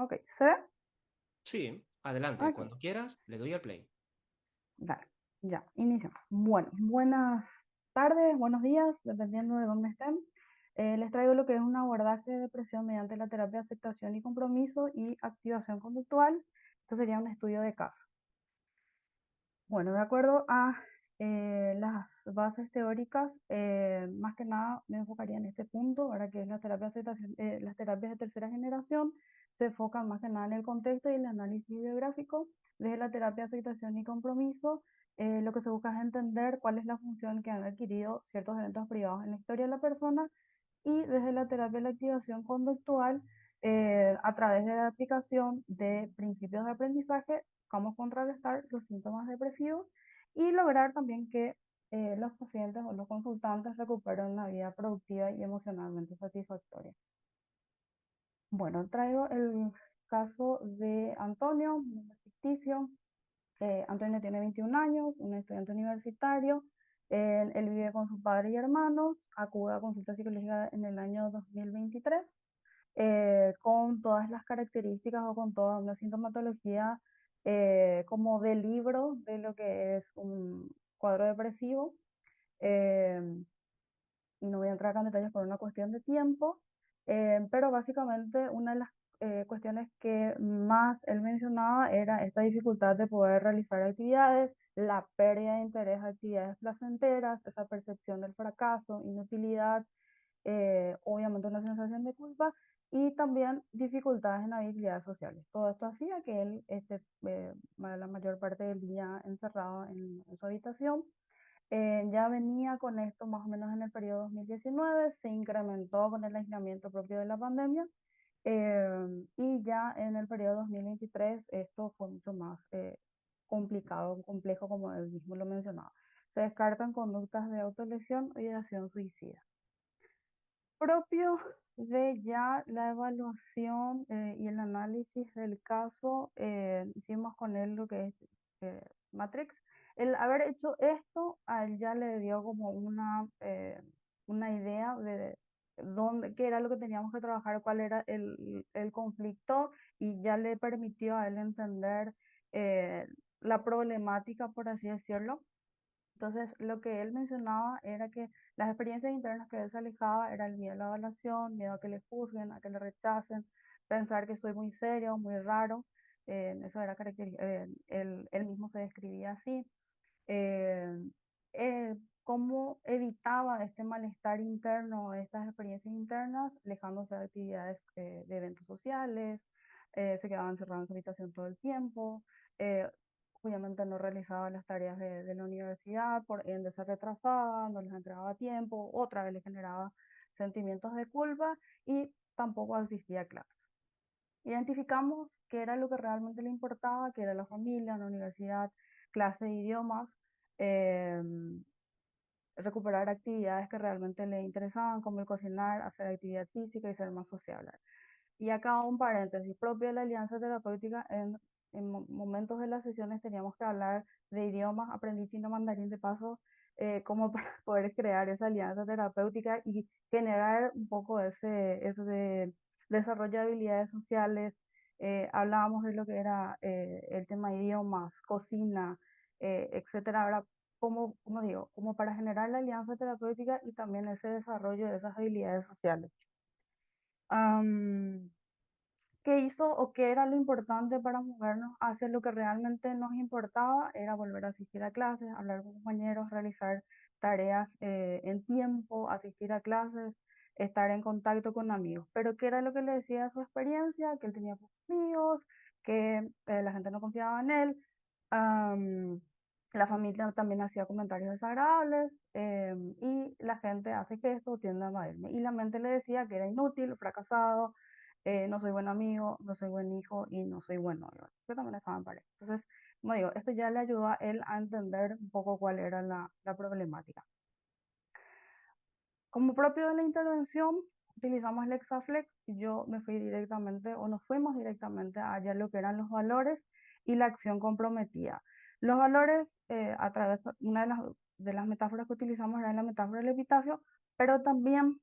Ok, ¿se ve? Sí, adelante, Ok, cuando quieras, le doy al play. dale, ya, iniciamos. Bueno, buenas tardes, buenos días, dependiendo de dónde estén. Les traigo lo que es un abordaje de depresión mediante la terapia de aceptación y compromiso y activación conductual. Esto sería un estudio de caso. Bueno, de acuerdo a las bases teóricas, más que nada me enfocaría en este punto, ahora que es la terapia de aceptación, las terapias de tercera generación se enfocan más que nada en el contexto y el análisis biográfico. Desde la terapia de aceptación y compromiso, lo que se busca es entender cuál es la función que han adquirido ciertos eventos privados en la historia de la persona y desde la terapia de la activación conductual, a través de la aplicación de principios de aprendizaje, cómo contrarrestar los síntomas depresivos y lograr también que los pacientes o los consultantes recuperen una vida productiva y emocionalmente satisfactoria. Bueno, traigo el caso de Antonio, un nombre ficticio. Antonio tiene 21 años, un estudiante universitario. Él vive con su padre y hermanos, acude a consulta psicológica en el año 2023, con todas las características o con toda una sintomatología como de libro de lo que es un cuadro depresivo. Eh, no voy a entrar acá en detalles por una cuestión de tiempo, pero básicamente una de las cuestiones que más él mencionaba era esta dificultad de poder realizar actividades, la pérdida de interés a actividades placenteras, esa percepción del fracaso, inutilidad, obviamente una sensación de culpa y también dificultades en habilidades sociales. Todo esto hacía que él esté la mayor parte del día encerrado en su habitación. Ya venía con esto más o menos en el periodo 2019, se incrementó con el aislamiento propio de la pandemia, y ya en el periodo 2023 esto fue mucho más complicado, complejo, como él mismo lo mencionaba. Se descartan conductas de autolesión o ideación suicida. Propio de ya la evaluación y el análisis del caso, hicimos con él lo que es Matrix. El haber hecho esto a él ya le dio como una idea de dónde, qué era lo que teníamos que trabajar, cuál era el conflicto y ya le permitió a él entender eh, la problemática, por así decirlo. Entonces, lo que él mencionaba era que las experiencias internas que él se alejaba era el miedo a la evaluación, miedo a que le juzguen, a que le rechacen, pensar que soy muy serio, muy raro. Eso era él mismo se describía así. Eh, Cómo evitaba este malestar interno, estas experiencias internas, alejándose de actividades de eventos sociales, se quedaba encerrado en su habitación todo el tiempo. eh, Obviamente no realizaba las tareas de la universidad, por ende se retrasaba, no les entregaba a tiempo, otra vez le generaba sentimientos de culpa y tampoco asistía a clases. Identificamos qué era lo que realmente le importaba, que era la familia, la universidad, clase de idiomas, eh, recuperar actividades que realmente le interesaban, como el cocinar, hacer actividad física y ser más sociable. Y acá un paréntesis, propio de la alianza terapéutica, en momentos de las sesiones teníamos que hablar de idiomas, aprendí chino mandarín de paso, como para poder crear esa alianza terapéutica y generar un poco ese desarrollo de habilidades sociales. Hablábamos de lo que era el tema de idiomas, cocina, etcétera. Ahora, como digo, como para generar la alianza terapéutica y también ese desarrollo de esas habilidades sociales. Am, ¿Qué hizo o qué era lo importante para movernos hacia lo que realmente nos importaba? Era volver a asistir a clases, hablar con compañeros, realizar tareas en tiempo, asistir a clases, estar en contacto con amigos. Pero ¿qué era lo que le decía de su experiencia? Que él tenía pocos amigos, que la gente no confiaba en él. am, la familia también hacía comentarios desagradables, y la gente hace que esto tiende a evadirme. Y la mente le decía que era inútil, fracasado, no soy buen amigo, no soy buen hijo y no soy buen novio, que también estaba en pareja. Entonces, como digo, esto ya le ayudó a él a entender un poco cuál era la problemática. Como propio de la intervención, utilizamos el Exaflex y yo me fui directamente, o nos fuimos directamente allá lo que eran los valores y la acción comprometida. Los valores, a través de una de las metáforas que utilizamos era la metáfora del epitafio, pero también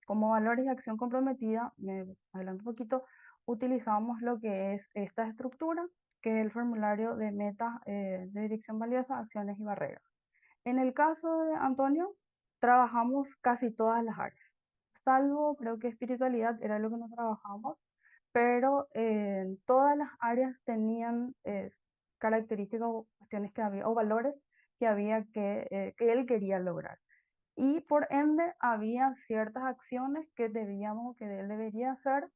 como valores y acción comprometida, me adelanto un poquito, utilizamos lo que es esta estructura, que es el formulario de metas de dirección valiosa, acciones y barreras. En el caso de Antonio, trabajamos casi todas las áreas, salvo creo que espiritualidad era lo que no trabajamos, pero todas las áreas tenían características o cuestiones que había, o valores que había que él quería lograr. Y por ende había ciertas acciones que debíamos, que él debería hacer,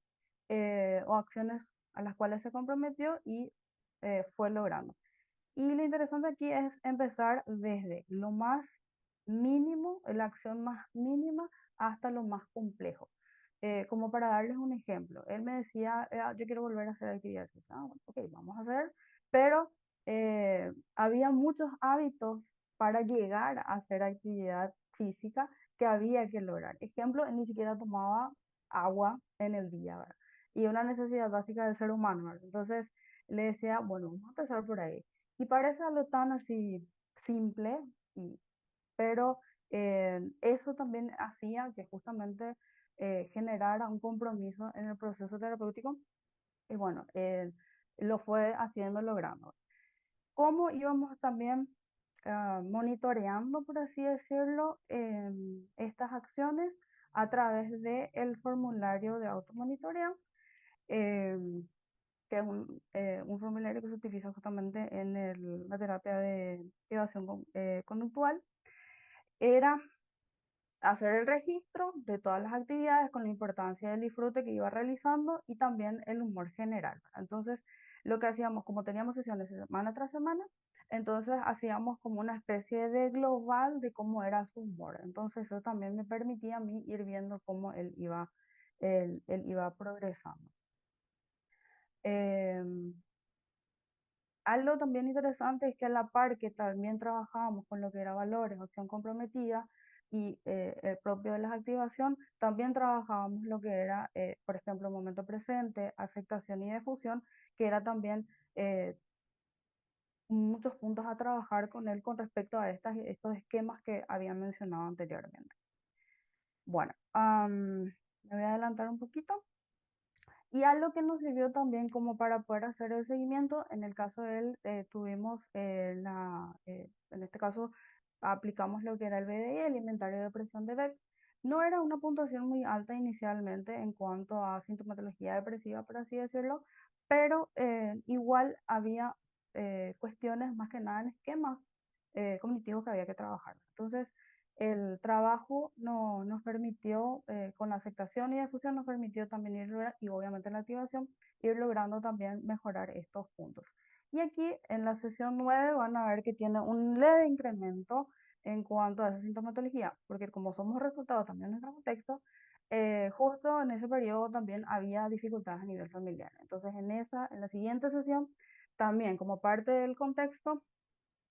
o acciones a las cuales se comprometió y fue logrando. Y lo interesante aquí es empezar desde lo más mínimo, la acción más mínima, hasta lo más complejo. Como para darles un ejemplo, él me decía, yo quiero volver a hacer actividad física". Bueno, ok, vamos a hacer, pero había muchos hábitos para llegar a hacer actividad física que había que lograr. Ejemplo, él ni siquiera tomaba agua en el día, ¿verdad? Y una necesidad básica del ser humano, ¿verdad? Entonces le decía, bueno, vamos a empezar por ahí. Y parece algo tan así simple, y- pero eso también hacía que justamente generara un compromiso en el proceso terapéutico y bueno, lo fue haciendo, logrando. ¿Cómo íbamos también monitoreando, por así decirlo, estas acciones? A través del formulario de automonitoreo, em, que es un formulario que se utiliza justamente en la terapia de evaluación conductual. Era hacer el registro de todas las actividades con la importancia del disfrute que iba realizando y también el humor general. Entonces, lo que hacíamos, como teníamos sesiones semana tras semana, entonces hacíamos como una especie de global de cómo era su humor. Entonces, eso también me permitía a mí ir viendo cómo él iba progresando. Em, Algo también interesante es que a la par que también trabajábamos con lo que era valores, acción comprometida y el propio de la activación, también trabajábamos lo que era, por ejemplo, momento presente, aceptación y difusión, que era también muchos puntos a trabajar con él con respecto a estos esquemas que había mencionado anteriormente. Bueno, me voy a adelantar un poquito. Y algo que nos sirvió también como para poder hacer el seguimiento, en el caso de él, tuvimos en este caso, aplicamos lo que era el BDI, el inventario de presión de Beck. No era una puntuación muy alta inicialmente en cuanto a sintomatología depresiva, por así decirlo, pero igual había cuestiones más que nada en esquemas cognitivos que había que trabajar. Entonces, el trabajo nos permitió, con la aceptación y difusión, nos permitió también y obviamente la activación, ir logrando también mejorar estos puntos. Y aquí en la sesión 9 van a ver que tiene un leve incremento en cuanto a esa sintomatología, porque como somos resultados también de nuestro contexto, justo en ese periodo también había dificultades a nivel familiar. Entonces en la siguiente sesión, también como parte del contexto,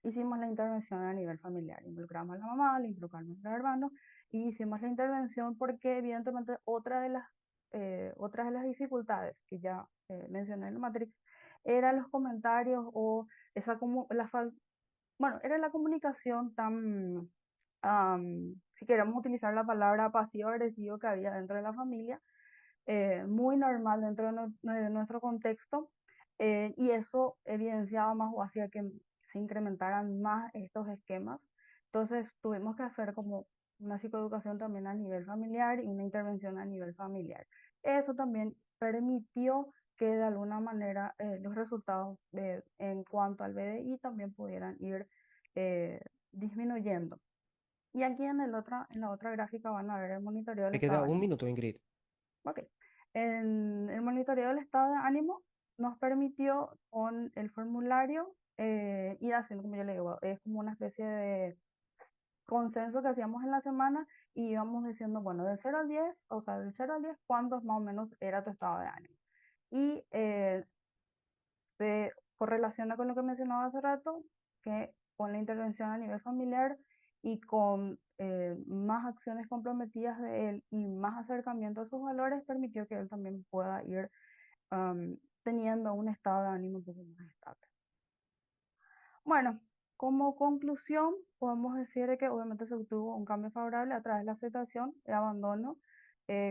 hicimos la intervención a nivel familiar, involucramos a la mamá, le involucramos a los hermanos y hicimos la intervención porque evidentemente otra de las dificultades que ya mencioné en la Matrix eran los comentarios o esa como bueno, era la comunicación tan, si queremos utilizar la palabra pasivo-agresivo que había dentro de la familia, muy normal dentro de nuestro contexto, y eso evidenciaba más o hacía que se incrementaran más estos esquemas. Entonces tuvimos que hacer como una psicoeducación también a nivel familiar y una intervención a nivel familiar. Eso también permitió que de alguna manera los resultados en cuanto al BDI también pudieran ir eh, disminuyendo. Y aquí en la otra gráfica van a ver el monitoreo del Te estado queda de un ánimo. minuto, Ingrid. Ok. En el monitoreo del estado de ánimo nos permitió con el formulario ir haciendo, como yo le digo, es como una especie de consenso que hacíamos en la semana y íbamos diciendo, bueno, del 0 al 10, o sea, del 0 al 10, ¿cuántos más o menos era tu estado de ánimo? Y se correlaciona con lo que mencionaba hace rato, que con la intervención a nivel familiar y con más acciones comprometidas de él y más acercamiento a sus valores, permitió que él también pueda ir teniendo un estado de ánimo un poco más estable. Bueno, como conclusión, podemos decir de que obviamente se obtuvo un cambio favorable a través de la aceptación, el abandono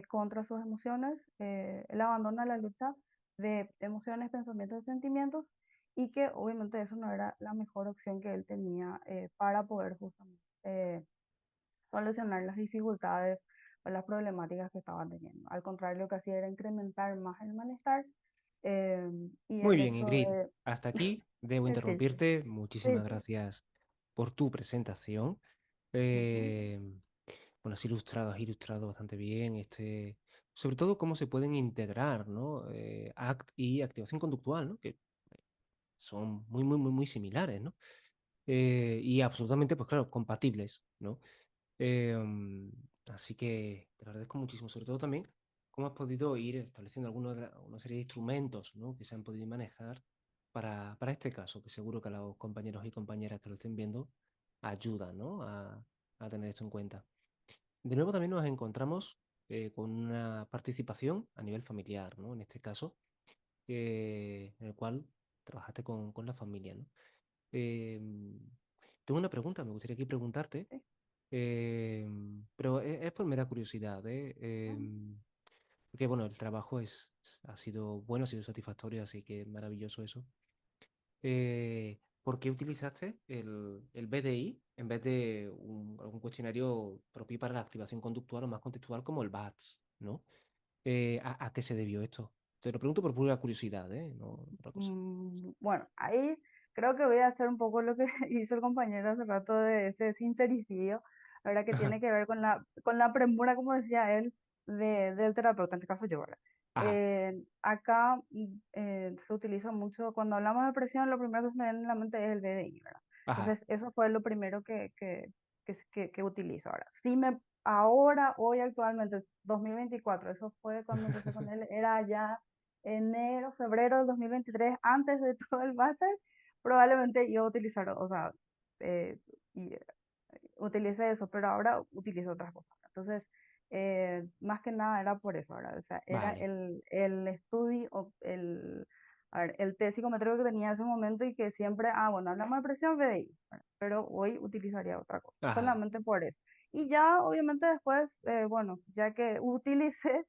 contra sus emociones, el abandono de la lucha de emociones, pensamientos y sentimientos, y que obviamente eso no era la mejor opción que él tenía para poder justamente solucionar las dificultades o las problemáticas que estaban teniendo. Al contrario, lo que hacía era incrementar más el malestar eh, y Muy el bien, hecho Ingrid. de... Hasta aquí debo Sí, sí, interrumpirte. sí, Muchísimas sí. gracias por tu presentación. Ujú, Eh, bueno, has ilustrado bastante bien sobre todo cómo se pueden integrar, ¿no? ACT y activación conductual, ¿no? Que son muy, muy, muy, muy similares, ¿no? Y absolutamente, pues claro, compatibles, ¿no? Eh, mm, Así que te lo agradezco muchísimo, sobre todo también cómo has podido ir estableciendo una serie de instrumentos, ¿no? Que se han podido manejar para este caso, que seguro que a los compañeros y compañeras que lo estén viendo ayuda, ¿no? A tener esto en cuenta. De nuevo también nos encontramos con una participación a nivel familiar, ¿no? En este caso, en el cual trabajaste con la familia, ¿no? Eh, Tengo una pregunta, me gustaría aquí preguntarte, sí. eh, pero es por mera curiosidad, ¿eh? Ujú. Porque bueno, el trabajo ha sido bueno, ha sido satisfactorio, así que maravilloso eso. ¿Por qué utilizaste el BDI en vez de algún cuestionario propio para la activación conductual o más contextual como el BATS, ¿no? ¿A qué se debió esto? Te lo pregunto por pura curiosidad, ¿eh? No otra cosa. Bueno, ahí creo que voy a hacer un poco lo que hizo el compañero hace rato de ese sincericidio, ¿verdad? Que tiene que ver con la premura, como decía él, del terapeuta, en este caso yo, ¿verdad? Ajá, Acá se utiliza mucho, cuando hablamos de depresión, lo primero que se me viene en la mente es el BDI, ¿verdad? ajá, Entonces, eso fue lo primero que utilizo ahora. Sí ahora, hoy actualmente, 2024, eso fue cuando empecé con él, era ya enero, febrero del 2023, antes de todo el máster, probablemente iba a utilizar, o sea, eh, y, utilicé eso, pero ahora utilizo otras cosas. Entonces, más que nada era por eso, ¿verdad? O sea, era vale, el estudio, a ver, el test psicométrico que tenía en ese momento y que siempre, bueno, hablamos de presión PDI, ¿verdad? Pero hoy utilizaría otra cosa, ajá, solamente por eso. Y ya, obviamente, después, bueno, ya que utilicé,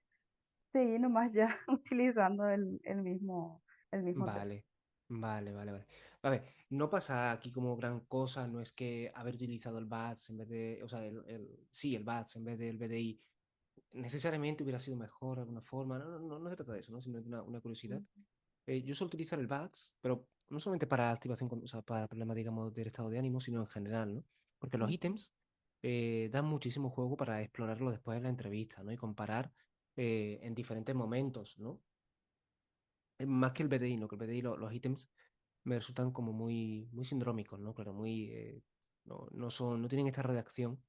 seguí nomás ya utilizando el mismo test. vale, vale. A ver, no pasa aquí como gran cosa, no es que haber utilizado el BATS en vez de, o sea, sí, el BATS en vez del BDI necesariamente hubiera sido mejor de alguna forma, no se trata de eso, ¿no? Simplemente una curiosidad. Ujú, Yo suelo utilizar el BATS, pero no solamente para activación, o sea, para problemas, digamos, del estado de ánimo, sino en general, ¿no? Porque los ujú, ítems dan muchísimo juego para explorarlo después en la entrevista, ¿no? Y comparar en diferentes momentos, ¿no? Más que el BDI, ¿no? Que el BDI, los ítems me resultan como muy, muy sindrómicos, ¿no? Claro, muy, no tienen esta redacción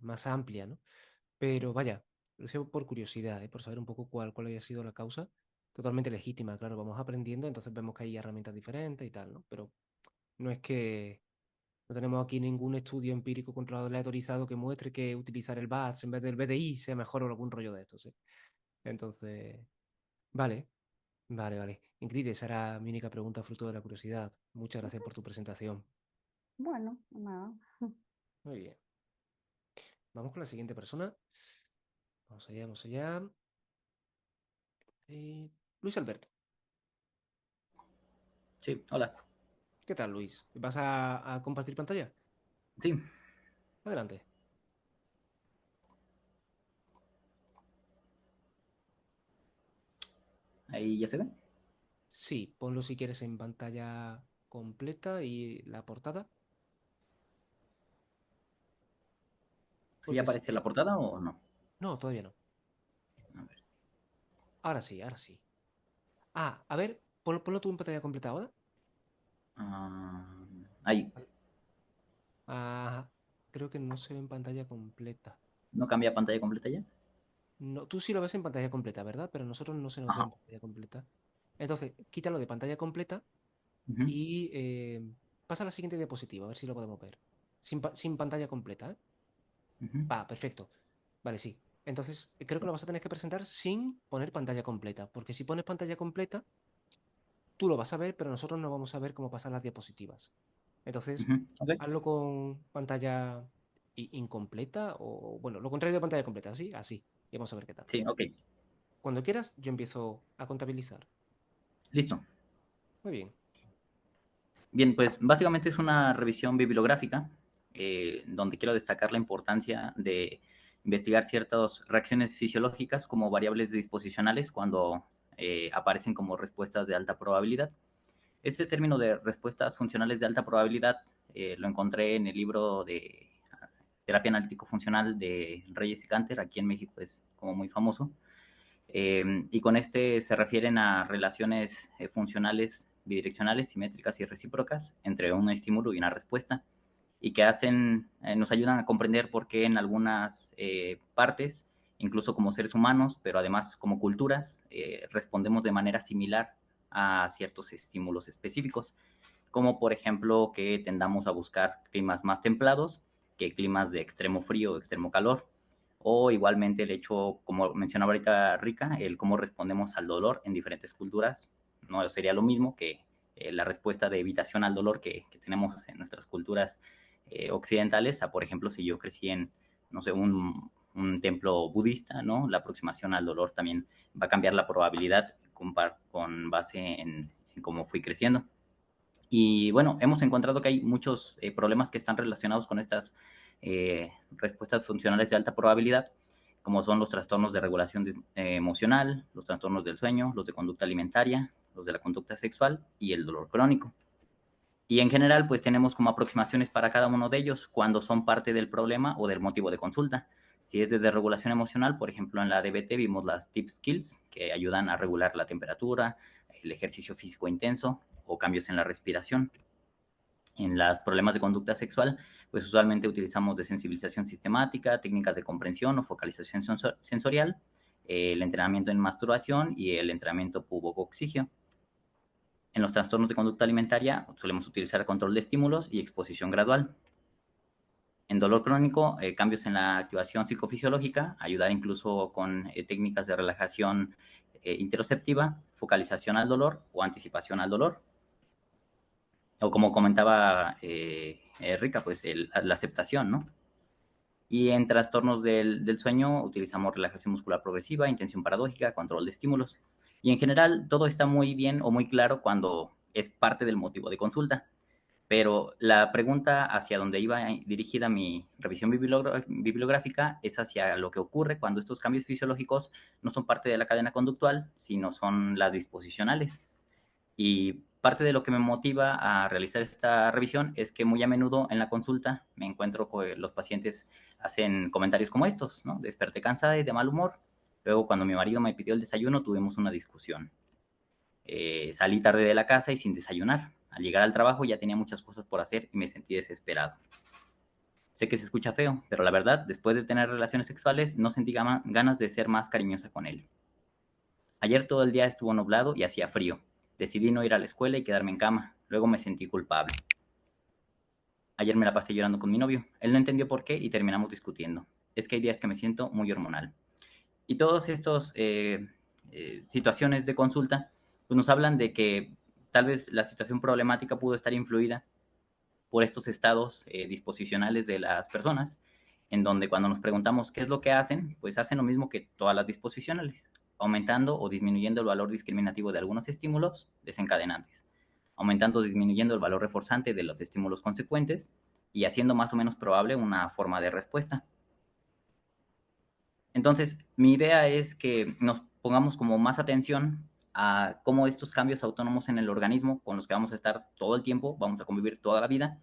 más amplia, ¿no? Pero vaya, lo sé por curiosidad, por saber un poco cuál había sido la causa. Totalmente legítima, claro, vamos aprendiendo, entonces vemos que hay herramientas diferentes y tal, ¿no? Pero no es que no tenemos aquí ningún estudio empírico controlado aleatorizado que muestre que utilizar el BATS en vez del BDI sea mejor o algún rollo de estos, ¿eh? Entonces, vale, vale. Ingrid, esa era mi única pregunta fruto de la curiosidad. Muchas gracias por ok. tu presentación. Bueno, nada. Muy bien. Vamos con la siguiente persona. Vamos allá. Luis Alberto. Sí, hola. ¿Qué tal, Luis? ¿Vas a compartir pantalla? Sí, Adelante. ahí ya se ve. Sí, ponlo si quieres en pantalla completa y la portada. ¿Ahí Porque sí. aparece la portada o no? No, todavía no. A ver. Ahora sí, ahora sí. A ver, ponlo tú en pantalla completa ahora. Ah, ahí. Vale. Ah, creo que no se ve en pantalla completa. ¿No cambia pantalla completa ya? No, tú sí lo ves en pantalla completa, ¿verdad? Pero a nosotros no se nos ve Ajá. en pantalla completa. Entonces, quítalo de pantalla completa Ujú, y pasa a la siguiente diapositiva, a ver si lo podemos ver. Sin pantalla completa, ¿eh? ujú, Va, perfecto. Vale, sí. Entonces, creo que lo vas a tener que presentar sin poner pantalla completa, porque si pones pantalla completa, tú lo vas a ver, pero nosotros no vamos a ver cómo pasan las diapositivas. Entonces, ujú. Ok. hazlo con pantalla incompleta o, bueno, lo contrario de pantalla completa, ¿sí? Así. Y vamos a ver qué tal. Sí, ok. Cuando quieras, yo empiezo a contabilizar. Listo. Muy bien. Bien, pues básicamente es una revisión bibliográfica donde quiero destacar la importancia de investigar ciertas reacciones fisiológicas como variables disposicionales cuando aparecen como respuestas de alta probabilidad. Este término de respuestas funcionales de alta probabilidad lo encontré en el libro de terapia analítico-funcional de Reyes y Canter, aquí en México es como muy famoso. Y con este se refieren a relaciones funcionales bidireccionales, simétricas y recíprocas entre un estímulo y una respuesta, y que nos ayudan a comprender por qué en algunas partes, incluso como seres humanos, pero además como culturas, respondemos de manera similar a ciertos estímulos específicos, como por ejemplo que tendamos a buscar climas más templados que climas de extremo frío o extremo calor, o igualmente el hecho, como mencionaba ahorita Rica, el cómo respondemos al dolor en diferentes culturas, no sería lo mismo que la respuesta de evitación al dolor que tenemos en nuestras culturas occidentales, a por ejemplo, si yo crecí en, no sé, un templo budista, ¿no? La aproximación al dolor también va a cambiar la probabilidad con base en cómo fui creciendo. Y bueno, hemos encontrado que hay muchos problemas que están relacionados con estas respuestas funcionales de alta probabilidad, como son los trastornos de regulación emocional, los trastornos del sueño, los de conducta alimentaria, los de la conducta sexual y el dolor crónico. Y en general, pues tenemos como aproximaciones para cada uno de ellos cuando son parte del problema o del motivo de consulta. Si es de desregulación emocional, por ejemplo, en la DBT vimos las Tip Skills, que ayudan a regular la temperatura, el ejercicio físico intenso o cambios en la respiración. En los problemas de conducta sexual, pues usualmente utilizamos desensibilización sistemática, técnicas de comprensión o focalización sensorial, el entrenamiento en masturbación y el entrenamiento pubococcigio. En los trastornos de conducta alimentaria solemos utilizar control de estímulos y exposición gradual. En dolor crónico, cambios en la activación psicofisiológica, ayudar incluso con técnicas de relajación interoceptiva, focalización al dolor o anticipación al dolor. O como comentaba Rica, pues la aceptación, ¿no? Y en trastornos del sueño utilizamos relajación muscular progresiva, intención paradójica, control de estímulos. Y en general todo está muy bien o muy claro cuando es parte del motivo de consulta. Pero la pregunta hacia donde iba dirigida mi revisión bibliográfica es hacia lo que ocurre cuando estos cambios fisiológicos no son parte de la cadena conductual, sino son las disposicionales. Y parte de lo que me motiva a realizar esta revisión es que muy a menudo en la consulta me encuentro con los pacientes hacen comentarios como estos, ¿no? Desperté cansada y de mal humor. Luego, cuando mi marido me pidió el desayuno, tuvimos una discusión. Salí tarde de la casa y sin desayunar. Al llegar al trabajo ya tenía muchas cosas por hacer y me sentí desesperado. Sé que se escucha feo, pero la verdad, después de tener relaciones sexuales, no sentí ganas de ser más cariñosa con él. Ayer todo el día estuvo nublado y hacía frío. Decidí no ir a la escuela y quedarme en cama. Luego me sentí culpable. Ayer me la pasé llorando con mi novio. Él no entendió por qué y terminamos discutiendo. Es que hay días que me siento muy hormonal. Y todas estas situaciones de consulta pues nos hablan de que tal vez la situación problemática pudo estar influida por estos estados disposicionales de las personas, en donde cuando nos preguntamos qué es lo que hacen, pues hacen lo mismo que todas las disposicionales, aumentando o disminuyendo el valor discriminativo de algunos estímulos desencadenantes, aumentando o disminuyendo el valor reforzante de los estímulos consecuentes y haciendo más o menos probable una forma de respuesta. Entonces, mi idea es que nos pongamos como más atención a cómo estos cambios autónomos en el organismo, con los que vamos a estar todo el tiempo, vamos a convivir toda la vida,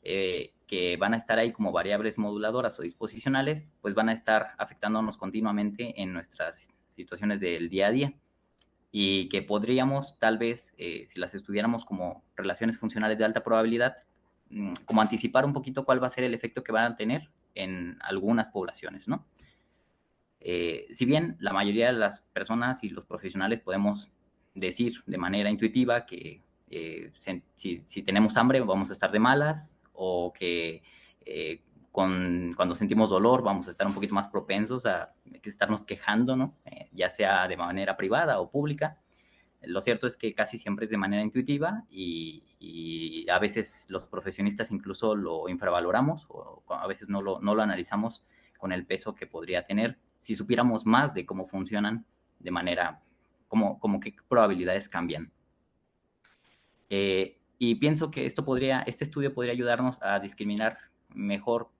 que van a estar ahí como variables moduladoras o disposicionales, pues van a estar afectándonos continuamente en nuestras situaciones del día a día. Y que podríamos, tal vez, si las estudiáramos como relaciones funcionales de alta probabilidad, como anticipar un poquito cuál va a ser el efecto que van a tener en algunas poblaciones, ¿no? Si bien la mayoría de las personas y los profesionales podemos decir de manera intuitiva que si tenemos hambre vamos a estar de malas o que cuando sentimos dolor vamos a estar un poquito más propensos a estarnos quejando, ¿no? Ya sea de manera privada o pública. Lo cierto es que casi siempre es de manera intuitiva y a veces los profesionistas incluso lo infravaloramos o a veces no lo analizamos con el peso que podría tener si supiéramos más de cómo funcionan de manera, como qué probabilidades cambian. Y pienso que este estudio podría ayudarnos a discriminar mejor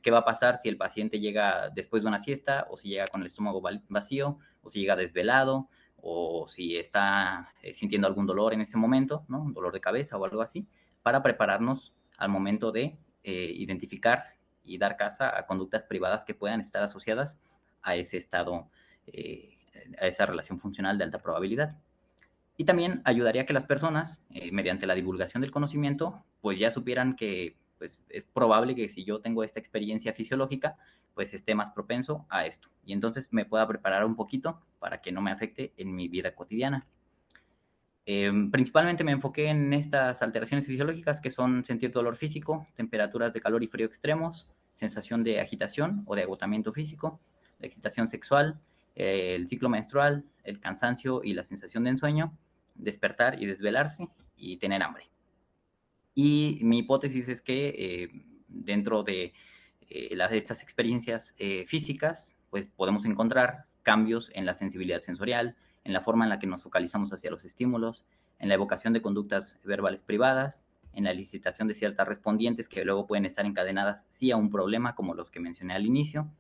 qué va a pasar si el paciente llega después de una siesta, o si llega con el estómago vacío, o si llega desvelado, o si está sintiendo algún dolor en ese momento, ¿no? Un dolor de cabeza o algo así, para prepararnos al momento de identificar y dar caza a conductas privadas que puedan estar asociadas a ese estado, a esa relación funcional de alta probabilidad. Y también ayudaría a que las personas, mediante la divulgación del conocimiento, pues ya supieran que pues, es probable que si yo tengo esta experiencia fisiológica, pues esté más propenso a esto. Y entonces me pueda preparar un poquito para que no me afecte en mi vida cotidiana. Principalmente me enfoqué en estas alteraciones fisiológicas, que son sentir dolor físico, temperaturas de calor y frío extremos, sensación de agitación o de agotamiento físico, la excitación sexual, el ciclo menstrual, el cansancio y la sensación de ensueño, despertar y desvelarse, y tener hambre. Y mi hipótesis es que dentro de estas experiencias físicas, pues podemos encontrar cambios en la sensibilidad sensorial, en la forma en la que nos focalizamos hacia los estímulos, en la evocación de conductas verbales privadas, en la elicitación de ciertas respondientes que luego pueden estar encadenadas sí a un problema, como los que mencioné al inicio,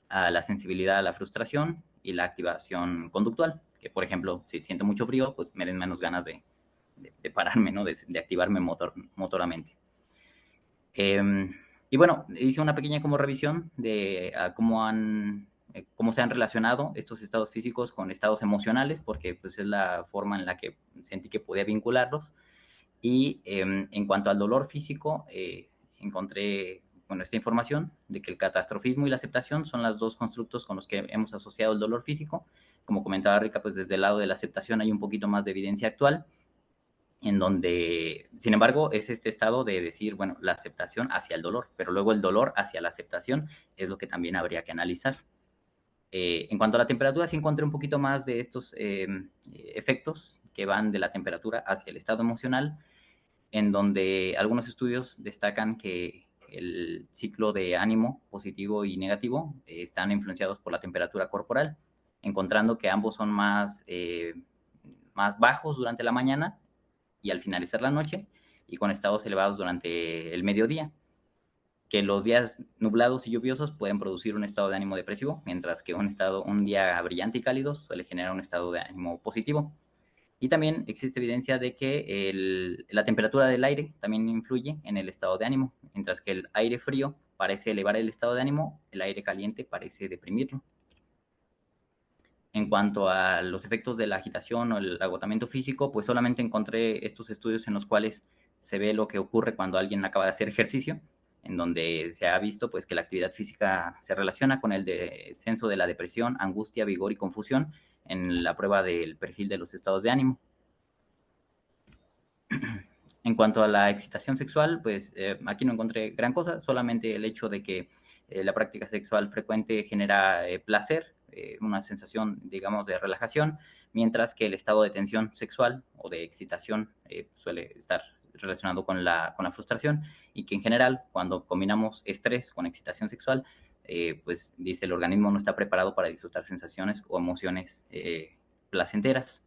a la sensibilidad a la frustración y la activación conductual, que por ejemplo, si siento mucho frío, pues me den menos ganas de pararme, ¿no? De activarme motoramente. Y bueno, hice una pequeña como revisión de cómo se han relacionado estos estados físicos con estados emocionales, porque pues es la forma en la que sentí que podía vincularlos. Y en cuanto al dolor físico, encontré esta información de que el catastrofismo y la aceptación son los dos constructos con los que hemos asociado el dolor físico. Como comentaba Rica, pues desde el lado de la aceptación hay un poquito más de evidencia actual, en donde, sin embargo, es este estado de decir, bueno, la aceptación hacia el dolor, pero luego el dolor hacia la aceptación es lo que también habría que analizar. En cuanto a la temperatura, sí encontré un poquito más de estos efectos que van de la temperatura hacia el estado emocional, en donde algunos estudios destacan que el ciclo de ánimo positivo y negativo están influenciados por la temperatura corporal, encontrando que ambos son más bajos durante la mañana y al finalizar la noche, y con estados elevados durante el mediodía, que los días nublados y lluviosos pueden producir un estado de ánimo depresivo, mientras que un día brillante y cálido suele generar un estado de ánimo positivo. Y también existe evidencia de que la temperatura del aire también influye en el estado de ánimo, mientras que el aire frío parece elevar el estado de ánimo, el aire caliente parece deprimirlo. En cuanto a los efectos de la agitación o el agotamiento físico, pues solamente encontré estos estudios en los cuales se ve lo que ocurre cuando alguien acaba de hacer ejercicio, en donde se ha visto pues que la actividad física se relaciona con el descenso de la depresión, angustia, vigor y confusión en la prueba del perfil de los estados de ánimo. En cuanto a la excitación sexual, pues aquí no encontré gran cosa, solamente el hecho de que la práctica sexual frecuente genera placer, una sensación, digamos, de relajación, mientras que el estado de tensión sexual o de excitación suele estar relacionado con la frustración, y que en general, cuando combinamos estrés con excitación sexual, pues dice el organismo no está preparado para disfrutar sensaciones o emociones placenteras.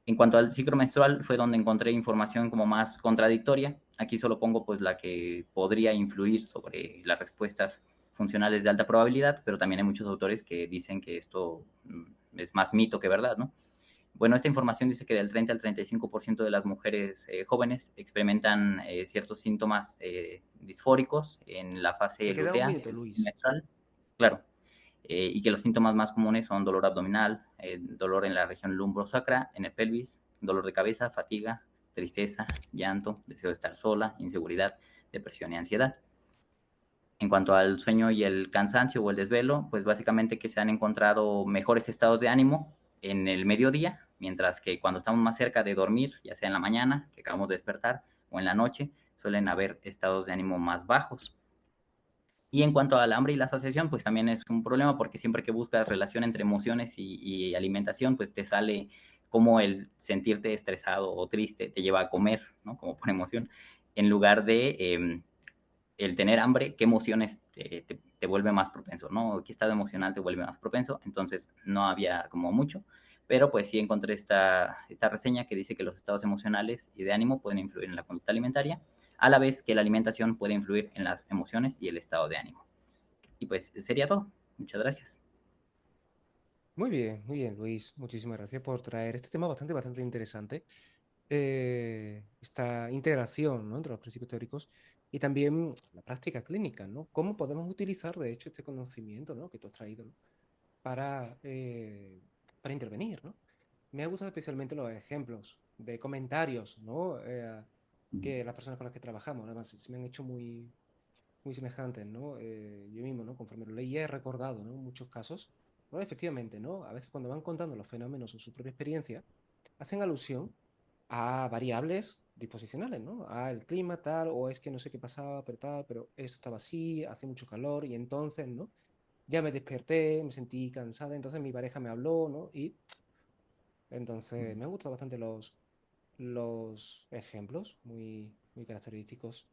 En cuanto al ciclo menstrual, fue donde encontré información como más contradictoria. Aquí solo pongo pues la que podría influir sobre las respuestas funcionales de alta probabilidad, pero también hay muchos autores que dicen que esto es más mito que verdad, ¿no? Bueno, esta información dice que del 30 al 35% de las mujeres jóvenes experimentan ciertos síntomas disfóricos en la fase Te queda un lutea minuto, Luis. menstrual. Claro. Y que los síntomas más comunes son dolor abdominal, dolor en la región lumbrosacra, en el pelvis, dolor de cabeza, fatiga, tristeza, llanto, deseo de estar sola, inseguridad, depresión y ansiedad. En cuanto al sueño y el cansancio o el desvelo, pues básicamente que se han encontrado mejores estados de ánimo en el mediodía, mientras que cuando estamos más cerca de dormir, ya sea en la mañana, que acabamos de despertar, o en la noche, suelen haber estados de ánimo más bajos. Y en cuanto al hambre y la saciación, pues también es un problema, porque siempre que buscas relación entre emociones y alimentación, pues te sale como el sentirte estresado o triste te lleva a comer, ¿no? Como por emoción, en lugar de el tener hambre, qué emociones te vuelve más propenso, ¿no? ¿Qué estado emocional te vuelve más propenso? Entonces no había como mucho, pero pues sí encontré esta reseña que dice que los estados emocionales y de ánimo pueden influir en la conducta alimentaria, a la vez que la alimentación puede influir en las emociones y el estado de ánimo. Y pues sería todo. Muchas gracias. Muy bien, Luis. Muchísimas gracias por traer este tema bastante interesante. Esta integración, ¿no?, entre los principios teóricos y también la práctica clínica, ¿no? ¿Cómo podemos utilizar, de hecho, este conocimiento, ¿no?, que tú has traído, ¿no?, para, para intervenir, ¿no? Me ha gustado especialmente los ejemplos de comentarios, ¿no?, que las personas con las que trabajamos, además, se me han hecho muy semejantes, ¿no? Yo mismo, ¿no?, conforme lo leí, he recordado, ¿no?, muchos casos. Bueno, efectivamente, ¿no? A veces cuando van contando los fenómenos o su propia experiencia, hacen alusión a variables disposicionales, ¿no? A el clima tal, o es que no sé qué pasaba, pero tal, pero esto estaba así, hace mucho calor, y entonces, ¿no? Ya me desperté, me sentí cansada, entonces mi pareja me habló, ¿no? Y entonces me han gustado bastante los ejemplos, muy característicos.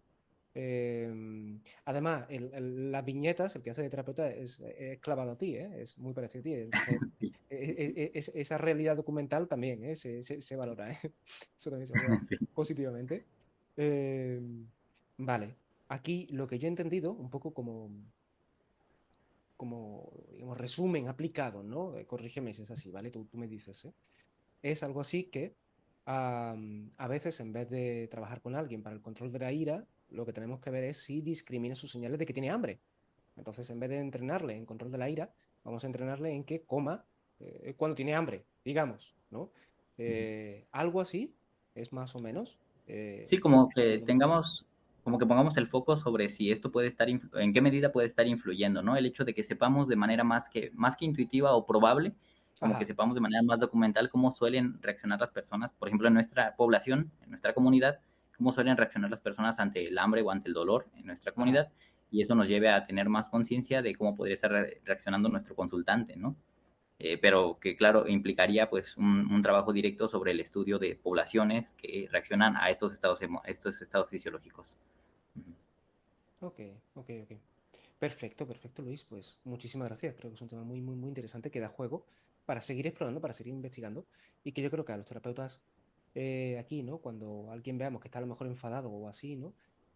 Además, las viñetas, el que hace de terapeuta es clavado a ti, ¿eh? Es muy parecido a ti. Entonces, esa realidad documental también, ¿eh?, se valora, ¿eh? Eso también se valora Sí. positivamente. Vale, aquí lo que yo he entendido, un poco como digamos, resumen aplicado, ¿no? Corrígeme si es así, ¿vale? Tú me dices, ¿eh? Es algo así que a veces en vez de trabajar con alguien para el control de la ira, lo que tenemos que ver es si discrimina sus señales de que tiene hambre. Entonces, en vez de entrenarle en control de la ira, vamos a entrenarle en que coma cuando tiene hambre, digamos, ¿no? Algo así es más o menos. Sí, Si lo como estoy que entendiendo bien, ¿sí? tengamos, como que pongamos el foco sobre si esto puede estar, en qué medida puede estar influyendo, ¿no? El hecho de que sepamos de manera más que intuitiva o probable, como que Ajá, sepamos de manera más documental cómo suelen reaccionar las personas, por ejemplo, en nuestra población, en nuestra comunidad, cómo suelen reaccionar las personas ante el hambre o ante el dolor en nuestra ajá. comunidad, y eso nos lleve a tener más conciencia de cómo podría estar reaccionando nuestro consultante, ¿no? Pero que claro, implicaría pues un trabajo directo sobre el estudio de poblaciones que reaccionan a estos estados fisiológicos. Ok, ok. Perfecto, Luis. Pues muchísimas gracias. Creo que es un tema muy interesante que da juego para seguir explorando, para seguir investigando y que yo creo que a los terapeutas aquí, ¿no? Cuando alguien veamos que está a lo mejor enfadado o así, ¿no?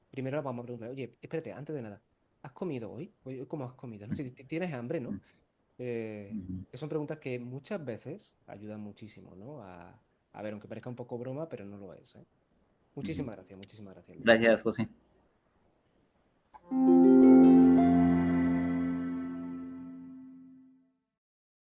Primero vamos a preguntar, oye, espérate, antes de nada, ¿has comido hoy? Oye, ¿cómo has comido? ¿No? Si tienes hambre, ¿no? Que son preguntas que muchas veces ayudan muchísimo, ¿no? A ver, aunque parezca un poco broma, pero no lo es, ¿eh? Muchísimas gracias, Luis. Gracias, José.